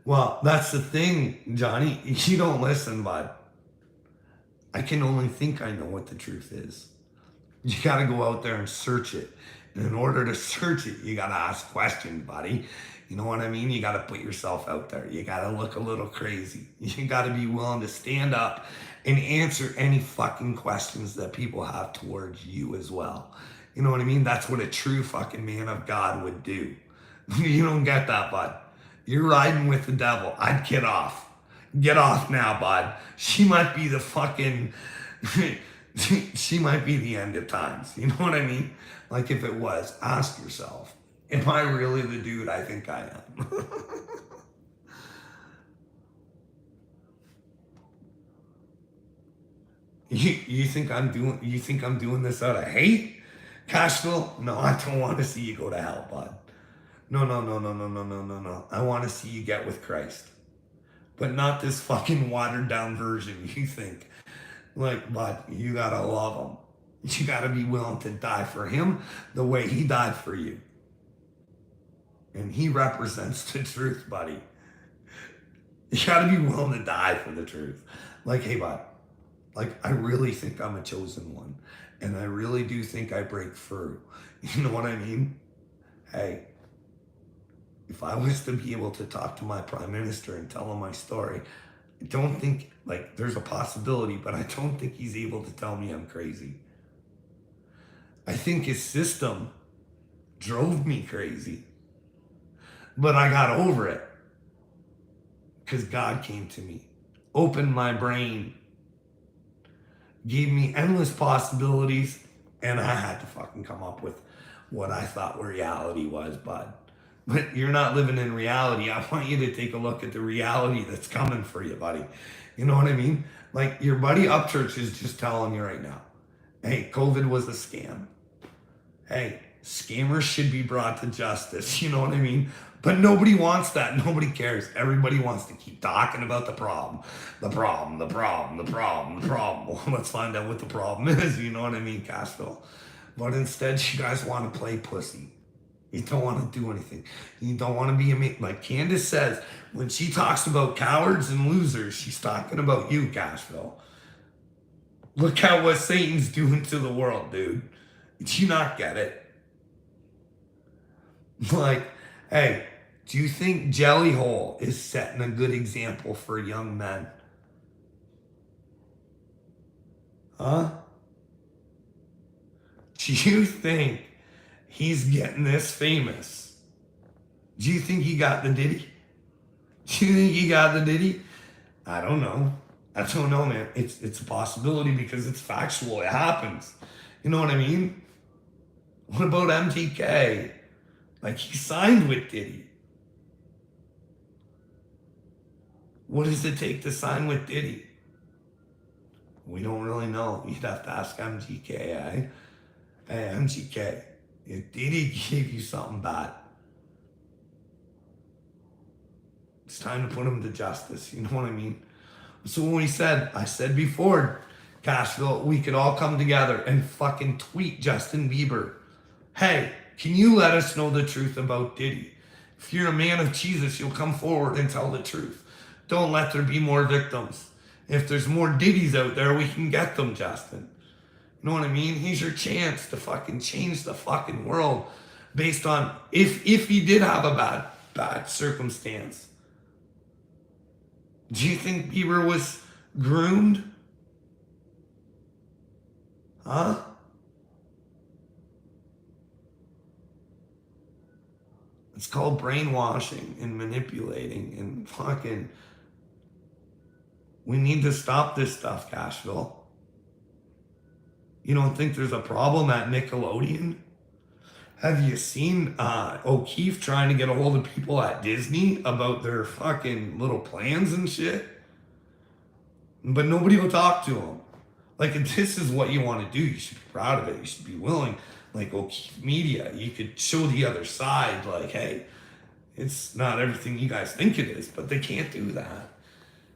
Well, that's the thing, Johnny. You don't listen, bud. I can only think I know what the truth is. You got to go out there and search it. And in order to search it, you got to ask questions, buddy. You know what I mean? You got to put yourself out there. You got to look a little crazy. You got to be willing to stand up and answer any fucking questions that people have towards you as well. You know what I mean? That's what a true fucking man of God would do. You don't get that, bud. You're riding with the devil. I'd get off. Get off now, bud. She might be the fucking... she might be the end of times. You know what I mean? Like, if it was, ask yourself, am I really the dude I think I am? You think I'm doing this out of hate? Cashville? No, I don't want to see you go to hell, bud. No. I want to see you get with Christ. But not this fucking watered down version you think. Like, but you gotta love him. You gotta be willing to die for him the way he died for you. And he represents the truth, buddy. You gotta be willing to die for the truth. Like, hey, bud, like, I really think I'm a chosen one. And I really do think I break through. You know what I mean? Hey, if I was to be able to talk to my prime minister and tell him my story, I don't think, like, there's a possibility, but I don't think he's able to tell me I'm crazy. I think his system drove me crazy. But I got over it. Because God came to me, opened my brain, gave me endless possibilities, and I had to fucking come up with what I thought reality was, bud. But you're not living in reality. I want you to take a look at the reality that's coming for you, buddy. You know what I mean? Like, your buddy Upchurch is just telling you right now, hey, COVID was a scam. Hey, scammers should be brought to justice. You know what I mean? But nobody wants that. Nobody cares. Everybody wants to keep talking about the problem. Well, let's find out what the problem is. You know what I mean, Cashville? But instead, you guys want to play pussy. You don't want to do anything. You don't want to be like Candace says, when she talks about cowards and losers, she's talking about you, Cashville. Look at what Satan's doing to the world, dude. Did you not get it? Like, hey, do you think Jelly Hole is setting a good example for young men? Huh? Do you think he's getting this famous? Do you think he got the ditty? Do you think he got the ditty? I don't know. I don't know, man. It's a possibility because it's factual. It happens. You know what I mean? What about MTK? Like, he signed with Diddy. What does it take to sign with Diddy? We don't really know. You'd have to ask MGK, eh? Hey, MGK, if Diddy gave you something bad, it's time to put him to justice. You know what I mean? So when I said before, Cashville, we could all come together and fucking tweet Justin Bieber. Hey, can you let us know the truth about Diddy? If you're a man of Jesus, you'll come forward and tell the truth. Don't let there be more victims. If there's more Diddies out there, we can get them, Justin. You know what I mean? Here's your chance to fucking change the fucking world based on if he did have a bad circumstance. Do you think Bieber was groomed? Huh? It's called brainwashing and manipulating and fucking. We need to stop this stuff, Cashville. You don't think there's a problem at Nickelodeon? Have you seen O'Keefe trying to get a hold of people at Disney about their fucking little plans and shit? But nobody will talk to him. Like, if this is what you want to do, you should be proud of it. You should be willing. Like O'Keefe Media, you could show the other side, like, hey, it's not everything you guys think it is, but they can't do that.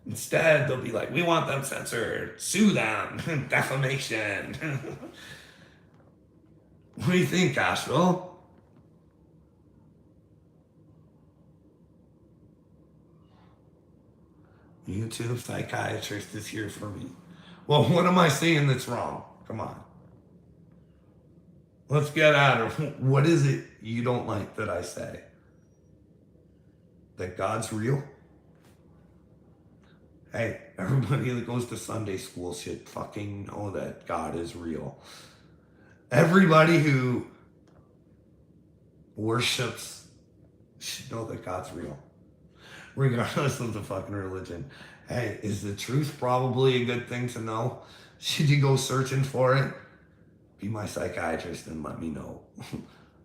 Instead, they'll be like, we want them censored, sue them, defamation. What do you think, Asheville? YouTube psychiatrist is here for me. Well, what am I saying that's wrong? Come on. Let's get at it. What is it you don't like that I say? That God's real? Hey, everybody that goes to Sunday school should fucking know that God is real. Everybody who worships should know that God's real. Regardless of the fucking religion. Hey, is the truth probably a good thing to know? Should you go searching for it? Be my psychiatrist and let me know.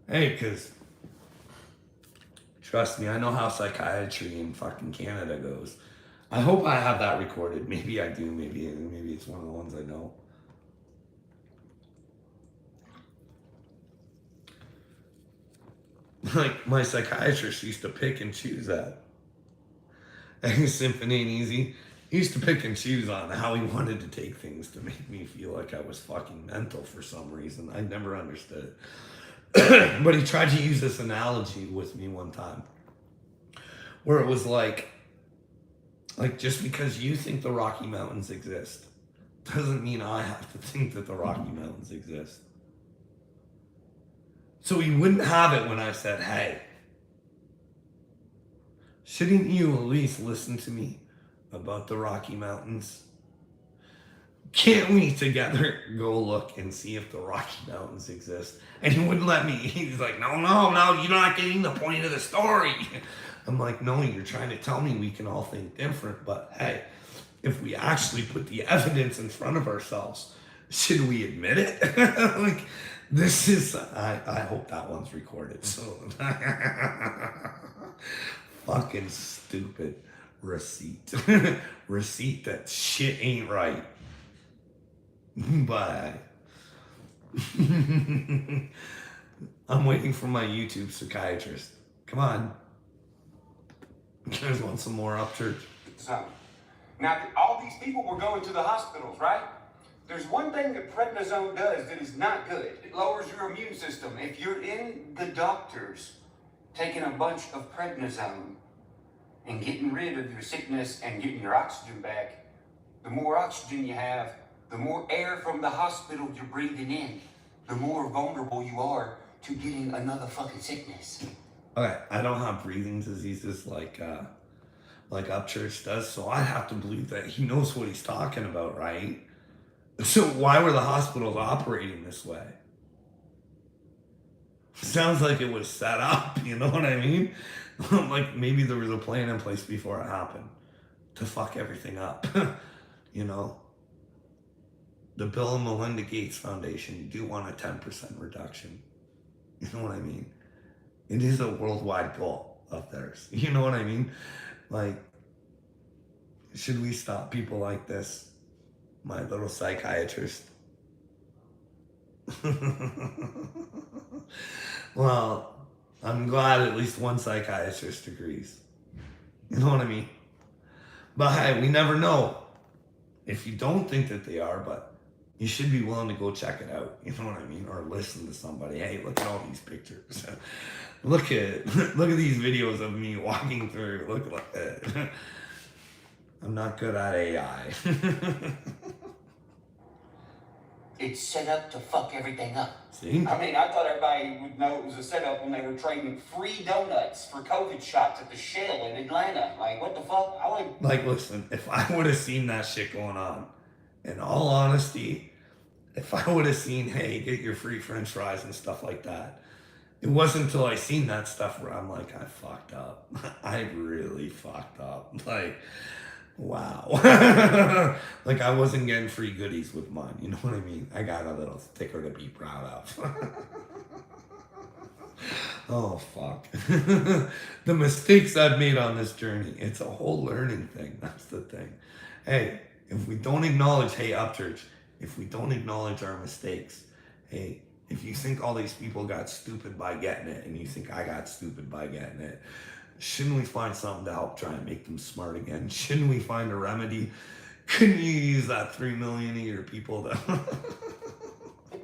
Hey, because trust me, I know how psychiatry in fucking Canada goes. I hope I have that recorded. Maybe I do. Maybe it's one of the ones I know. Like, my psychiatrist used to pick and choose that. And Symphony ain't easy. He used to pick and choose on how he wanted to take things to make me feel like I was fucking mental for some reason. I never understood it. But he tried to use this analogy with me one time. Where it was like just because you think the Rocky Mountains exist doesn't mean I have to think that the Rocky Mountains exist. So he wouldn't have it when I said, hey, shouldn't you at least listen to me about the Rocky Mountains? Can't we together go look and see if the Rocky Mountains exist? And he wouldn't let me. He's like, no, you're not getting the point of the story. I'm like, no, you're trying to tell me we can all think different, but hey, if we actually put the evidence in front of ourselves, should we admit it? Like, this is, I hope that one's recorded. So, fucking stupid receipt. Receipt that shit ain't right. Bye. I'm waiting for my YouTube psychiatrist. Come on. You guys want some more Upchurch? So, now, all these people were going to the hospitals, right? There's one thing that prednisone does that is not good. It lowers your immune system. If you're in the doctors taking a bunch of prednisone and getting rid of your sickness and getting your oxygen back, the more oxygen you have, the more air from the hospital you're breathing in, the more vulnerable you are to getting another fucking sickness. Okay, I don't have breathing diseases like Upchurch does, so I have to believe that he knows what he's talking about, right? So why were the hospitals operating this way? Sounds like it was set up, you know what I mean? Like maybe there was a plan in place before it happened to fuck everything up, you know? The Bill and Melinda Gates Foundation, you do want a 10% reduction. You know what I mean? It is a worldwide goal of theirs. You know what I mean? Like, should we stop people like this? My little psychiatrist. Well, I'm glad at least one psychiatrist agrees. You know what I mean? But hey, we never know if you don't think that they are, but you should be willing to go check it out. You know what I mean? Or listen to somebody. Hey, look at all these pictures. Look at these videos of me walking through. Look at it. I'm not good at AI. It's set up to fuck everything up. See? I mean, I thought everybody would know it was a setup when they were trading free donuts for COVID shots at the Shell in Atlanta. Like, what the fuck? Like, listen, if I would have seen that shit going on, in all honesty, if I would have seen, hey, get your free french fries and stuff like that, It wasn't until I seen that stuff where I'm like, I fucked up. I really fucked up. Like, wow. Like I wasn't getting free goodies with mine. You know what I mean? I got a little sticker to be proud of. Oh, fuck. The mistakes I've made on this journey. It's a whole learning thing. That's the thing. Hey, if we don't acknowledge, hey, Upchurch, if we don't acknowledge our mistakes, hey, if you think all these people got stupid by getting it and you think I got stupid by getting it, shouldn't we find something to help try and make them smart again? Shouldn't we find a remedy? Couldn't you use that 3 million of your people to...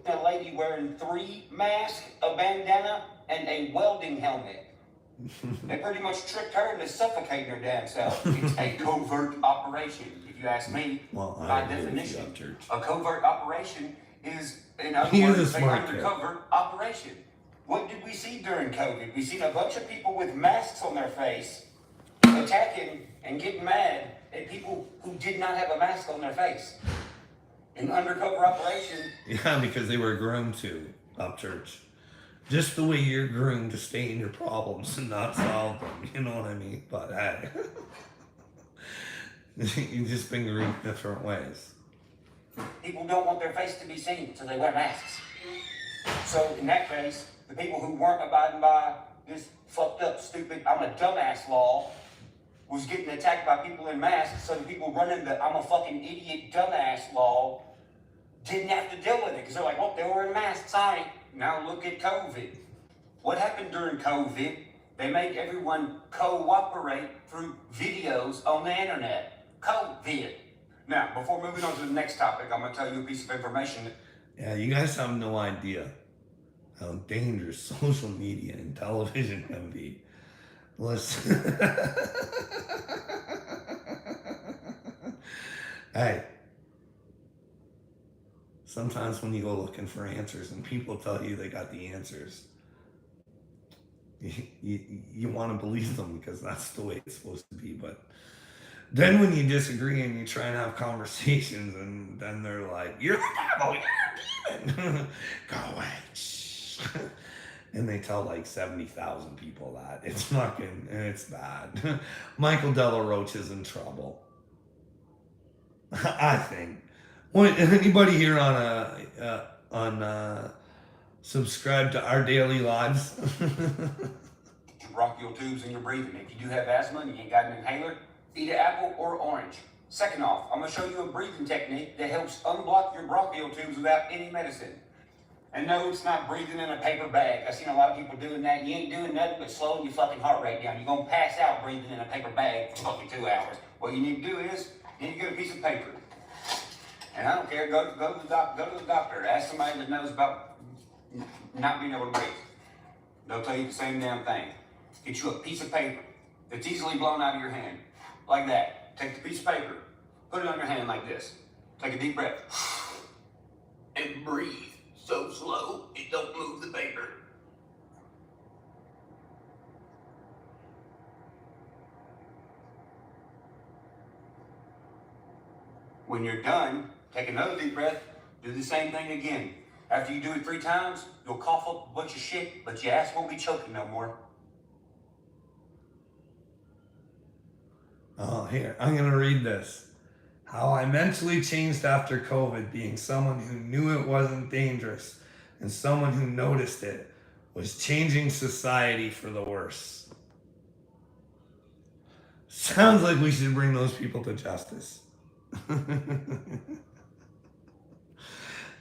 A lady wearing 3 masks, a bandana, and a welding helmet. They pretty much tricked her into suffocating her damn self. It's a covert operation, if you ask me. Well, By agree with you, definition, Upchurch. a covert operation is, in other He is words, a an smart kid. undercover operation. What did we see during COVID? We seen a bunch of people with masks on their face attacking and getting mad at people who did not have a mask on their face. An undercover operation. Yeah, because they were groomed to, Upchurch. Just the way you're groomed to stay in your problems and not solve them. You know what I mean? But hey, you've just been groomed different ways. People don't want their face to be seen, so they wear masks. So in that case, the people who weren't abiding by this fucked up, stupid, I'm a dumbass law was getting attacked by people in masks, so the people running the I'm a fucking idiot dumbass law didn't have to deal with it, because they're like, well, they were wearing masks, sorry. Now look at COVID. What happened during COVID? They made everyone cooperate through videos on the internet. COVID. Now, before moving on to the next topic, I'm going to tell you a piece of information. Yeah, you guys have no idea how dangerous social media and television can be. Listen. Hey. Sometimes when you go looking for answers and people tell you they got the answers, you want to believe them because that's the way it's supposed to be. But then when you disagree and you try and have conversations and then they're like, you're the devil, you're a demon. Go away. Shh. And they tell like 70,000 people that. It's fucking, it's bad. Michael Della Roche is in trouble. I think. Anybody here on subscribe to Our Daily Lives? Bronchial tubes in your breathing. If you do have asthma and you ain't got an inhaler, eat an apple or orange. Second off, I'm going to show you a breathing technique that helps unblock your bronchial tubes without any medicine. And no, it's not breathing in a paper bag. I've seen a lot of people doing that. You ain't doing nothing but slowing your fucking heart rate down. You're going to pass out breathing in a paper bag for fucking 2 hours. What you need to do is, you need to get a piece of paper. And I don't care, go to the doctor. Ask somebody that knows about not being able to breathe. They'll tell you the same damn thing. Get you a piece of paper that's easily blown out of your hand. Like that. Take the piece of paper, put it on your hand like this. Take a deep breath. And breathe so slow it don't move the paper. When you're done, take another deep breath, do the same thing again. After you do it 3 times, you'll cough up a bunch of shit, but your ass won't be choking no more. Oh, here, I'm going to read this. How I mentally changed after COVID, being someone who knew it wasn't dangerous and someone who noticed it, was changing society for the worse. Sounds like we should bring those people to justice.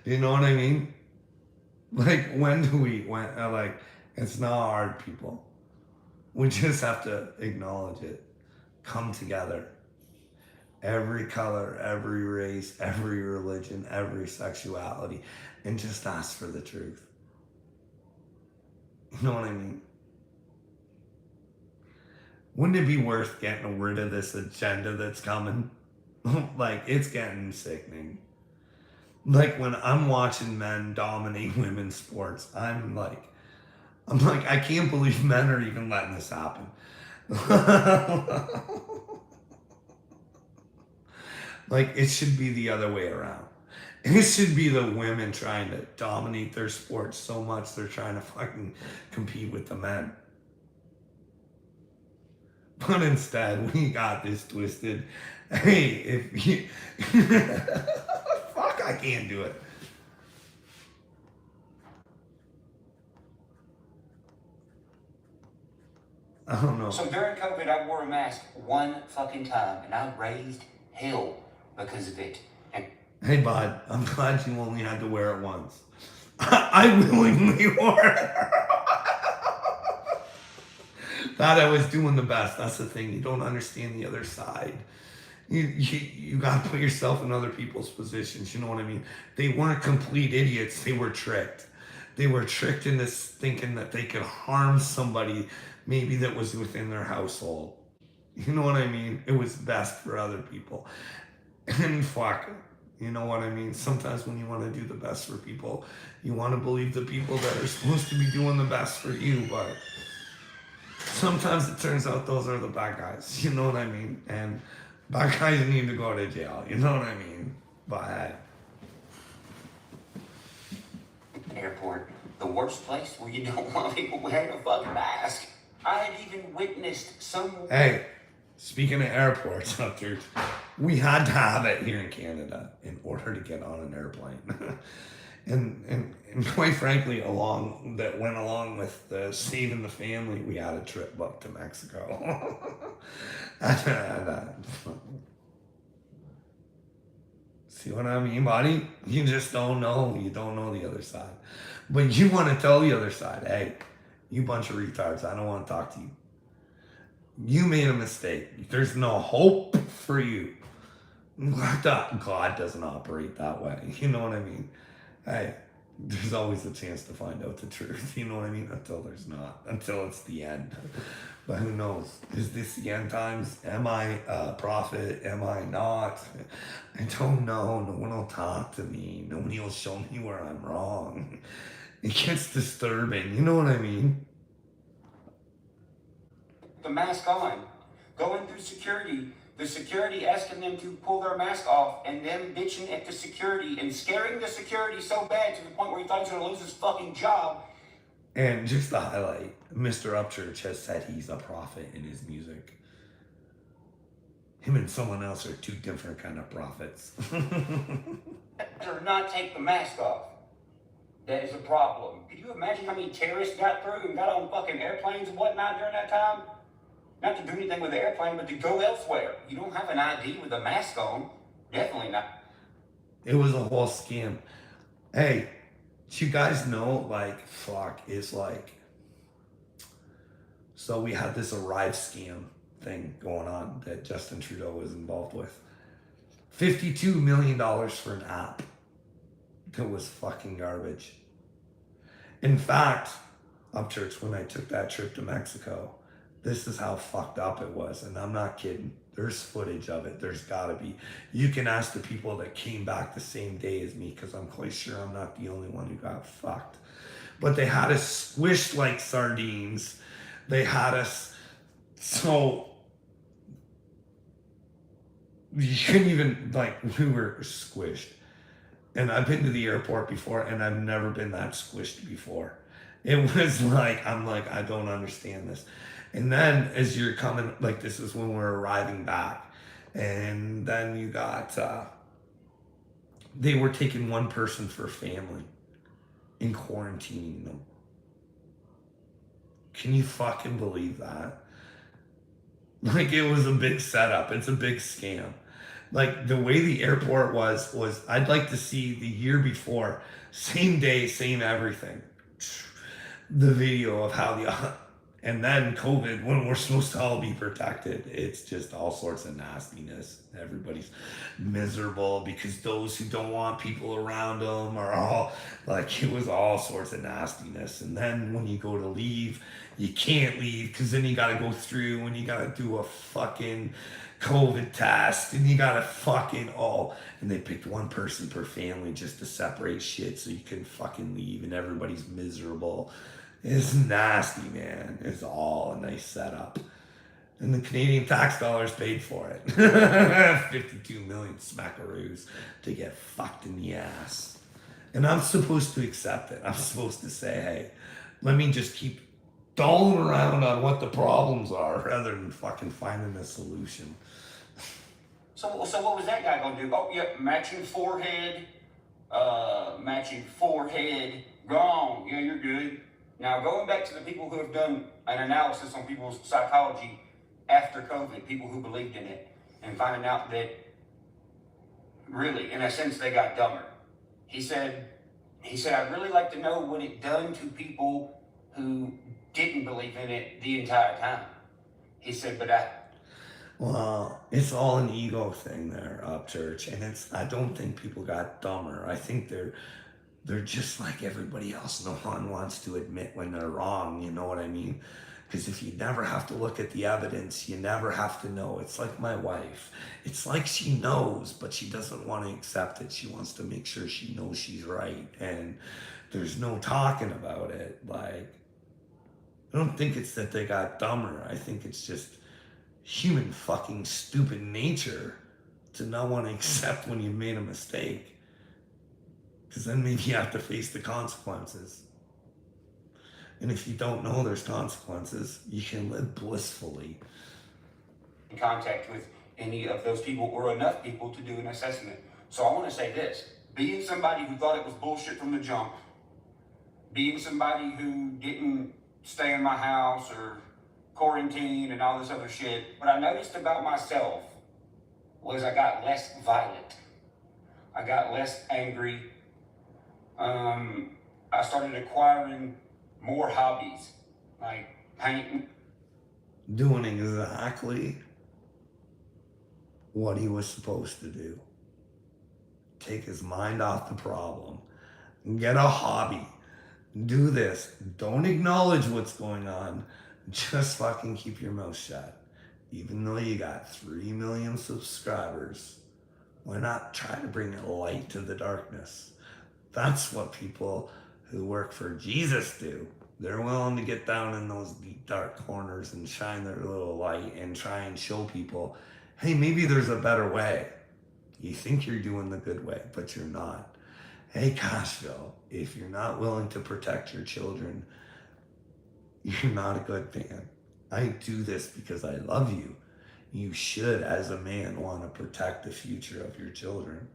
You know what I mean? Like, when do we, like, it's not hard, people. We just have to acknowledge it. Come together. Every color, every race, every religion, every sexuality, and just ask for the truth. You know what I mean? Wouldn't it be worth getting rid of this agenda that's coming? Like, it's getting sickening. Like, when I'm watching men dominate women's sports, I'm like, I can't believe men are even letting this happen. Like, it should be the other way around. It should be the women trying to dominate their sport so much they're trying to fucking compete with the men. But instead, we got this twisted. Hey, if you. Fuck, I can't do it. I don't know. So during COVID, I wore a mask one fucking time, and I raised hell because of it. And Hey, bud, I'm glad you only had to wear it once. I willingly wore it. Thought I was doing the best. That's the thing. You don't understand the other side. You got to put yourself in other people's positions. You know what I mean? They weren't complete idiots. They were tricked. They were tricked into thinking that they could harm somebody maybe that was within their household. You know what I mean? It was best for other people. And fuck, you know what I mean? Sometimes when you want to do the best for people, you want to believe the people that are supposed to be doing the best for you, but sometimes it turns out those are the bad guys. You know what I mean? And bad guys need to go to jail. You know what I mean? But airport, the worst place where you don't want people wearing a fucking mask. I had even witnessed some. hey, speaking of airports, Upchurch, we had to have it here in Canada in order to get on an airplane. and quite frankly, went along with the saving the family, we had a trip booked to Mexico. See what I mean, buddy? You just don't know. You don't know the other side. But you want to tell the other side, hey, you bunch of retards, I don't want to talk to you. You made a mistake. There's no hope for you. God doesn't operate that way. You know what I mean? Hey, there's always a chance to find out the truth. You know what I mean? Until there's not. Until it's the end. But who knows? Is this the end times? Am I a prophet? Am I not? I don't know. No one will talk to me. Nobody will show me where I'm wrong. It gets disturbing. You know what I mean? The mask on, going through security, the security asking them to pull their mask off, and them bitching at the security and scaring the security so bad to the point where he thought he was gonna lose his fucking job. And just to highlight, Mr. Upchurch has said he's a prophet in his music. Him and someone else are two different kind of prophets. Or not take the mask off. That is a problem. Could you imagine how many terrorists got through and got on fucking airplanes and whatnot during that time? Not to do anything with the airplane, but to go elsewhere. You don't have an ID with a mask on. Definitely not. It was a whole scam. Hey, you guys know, like, fuck, it's like, so we had this Arrive scam thing going on that Justin Trudeau was involved with. $52 million for an app that was fucking garbage. In fact, Upchurch, when I took that trip to Mexico, this is how fucked up it was. And I'm not kidding. There's footage of it. There's gotta be. You can ask the people that came back the same day as me, because I'm quite sure I'm not the only one who got fucked. But they had us squished like sardines. They had us so you couldn't even, like, we were squished. And I've been to the airport before, and I've never been that squished before. It was like, I'm like, I don't understand this. And then as you're coming, like, this is when we're arriving back. And then you got, they were taking one person for family and quarantining them. Can you fucking believe that? Like, it was a big setup. It's a big scam. Like, the way the airport was I'd like to see the year before, same day, same everything. The video of how and then COVID, when we're supposed to all be protected, it's just all sorts of nastiness. Everybody's miserable because those who don't want people around them are all, like, it was all sorts of nastiness. And then when you go to leave, you can't leave because then you got to go through and you got to do a fucking COVID test and you got to fucking and they picked one person per family just to separate shit so you can fucking leave and everybody's miserable. It's nasty, man. It's all a nice setup. And the Canadian tax dollars paid for it. 52 million smackaroos to get fucked in the ass. And I'm supposed to accept it. I'm supposed to say, hey, let me just keep dolling around on what the problems are rather than fucking finding a solution. So what was that guy gonna do? Oh, yep, matching forehead, gone. Yeah, you're good. Now, going back to the people who have done an analysis on people's psychology after COVID, people who believed in it, and finding out that really, in a sense, they got dumber. He said, I'd really like to know what it done to people who didn't believe in it the entire time. He said, Well, it's all an ego thing there, Upchurch, and I don't think people got dumber. I think they're just like everybody else. No one wants to admit when they're wrong, you know what I mean? Because if you never have to look at the evidence, you never have to know. It's like my wife. It's like she knows, but she doesn't want to accept it. She wants to make sure she knows she's right. And there's no talking about it. Like, I don't think it's that they got dumber. I think it's just human fucking stupid nature to not want to accept when you've made a mistake. Because then maybe you have to face the consequences. And if you don't know there's consequences, you can live blissfully. in contact with any of those people or enough people to do an assessment. So I want to say this, being somebody who thought it was bullshit from the jump, being somebody who didn't stay in my house or quarantine and all this other shit, what I noticed about myself was I got less violent. I got less angry. I started acquiring more hobbies, like painting. Doing exactly what he was supposed to do. Take his mind off the problem. Get a hobby. Do this. Don't acknowledge what's going on. Just fucking keep your mouth shut. Even though you got 3 million subscribers, why not try to bring a light to the darkness? That's what people who work for Jesus do. They're willing to get down in those deep, dark corners and shine their little light and try and show people, hey, maybe there's a better way. You think you're doing the good way, but you're not. Hey, Cashville, if you're not willing to protect your children, you're not a good man. I do this because I love you. You should, as a man, want to protect the future of your children.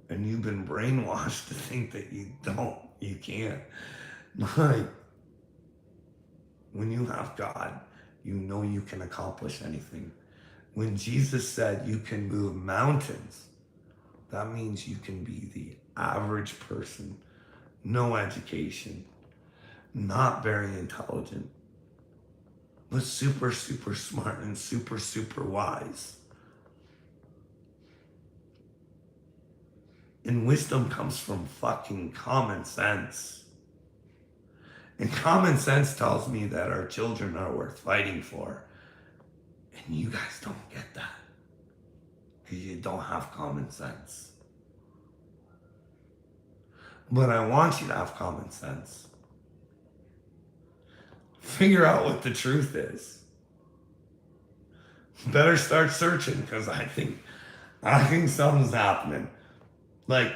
And you've been brainwashed to think that you don't, you can't. Like, when you have God, you know you can accomplish anything. When Jesus said you can move mountains, that means you can be the average person, no education, not very intelligent, but super, super smart and super, super wise. And wisdom comes from fucking common sense. And common sense tells me that our children are worth fighting for. And you guys don't get that. Because you don't have common sense. But I want you to have common sense. Figure out what the truth is. Better start searching, because I think something's happening. Like,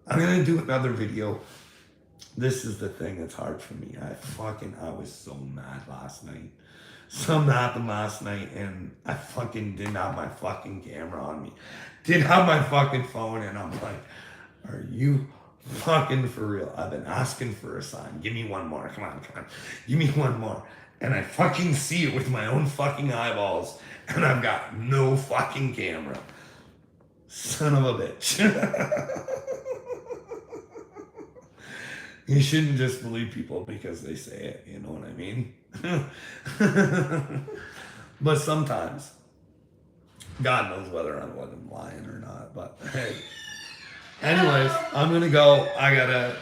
I'm gonna do another video. This is the thing that's hard for me. I was so mad last night. Something happened last night and I fucking didn't have my fucking camera on me. Didn't have my fucking phone, and I'm like, are you fucking for real? I've been asking for a sign. Give me one more. Come on. Give me one more. And I fucking see it with my own fucking eyeballs, and I've got no fucking camera. Son of a bitch. You shouldn't just believe people because they say it, you know what I mean? But sometimes, God knows whether I'm lying or not, but hey. Anyways, I'm gonna go. I gotta